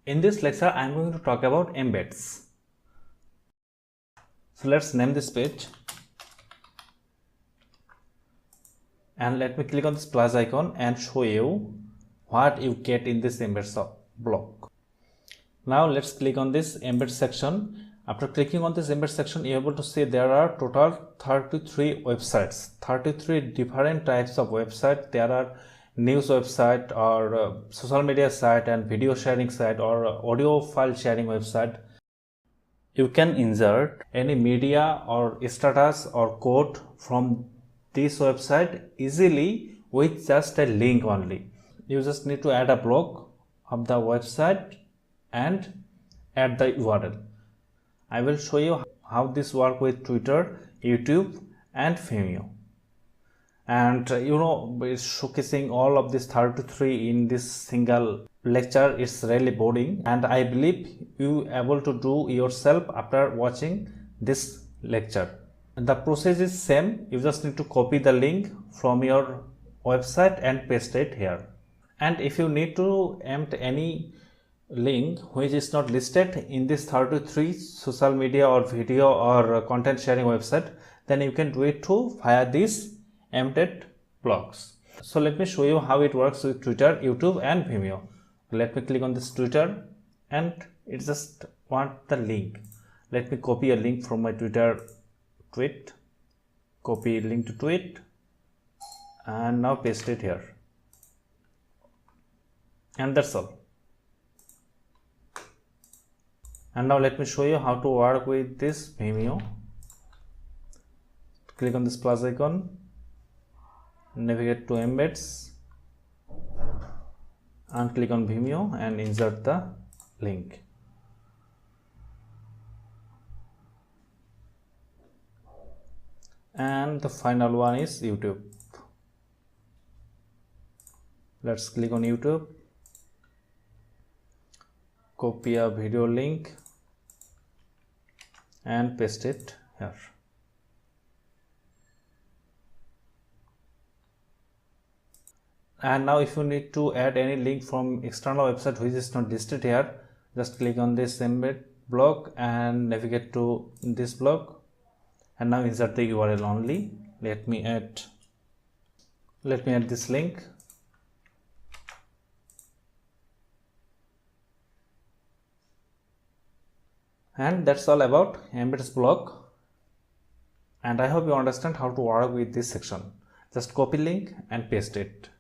In this lecture, I am going to talk about embeds. So let's name this page and let me click on this plus icon and show you what you get in this embeds block. Now let's click on this embed section. After clicking on this embed section, you're able to see there are total 33 websites, 33 different types of website. There are news website or social media site and video sharing site or audio file sharing website. You can insert any media or status or code from this website easily with just a link only. You just need to add a blog of the website and add the URL. I will show you how this works with Twitter, YouTube and Vimeo. And showcasing all of this 33 in this single lecture is really boring, and I believe you able to do yourself after watching this lecture. The process is same. You just need to copy the link from your website and paste it here. And if you need to embed any link which is not listed in this 33 social media or video or content sharing website, then you can do it too via these embedded blocks. So let me show you how it works with Twitter, YouTube and Vimeo. Let me click on this Twitter and it just want the link. Let me copy a link from my Twitter tweet, copy link to tweet and now paste it here, and that's all. And now let me show you how to work with this Vimeo. Click on this plus icon, navigate to embeds and click on Vimeo and insert the link. And the final one is YouTube. Let's click on YouTube, copy a video link and paste it here. And now if you need to add any link from external website which is not listed here, just click on this embed block and navigate to this block and now insert the URL only. Let me add this link. And that's all about embeds block, and I hope you understand how to work with this section. Just copy link and paste it.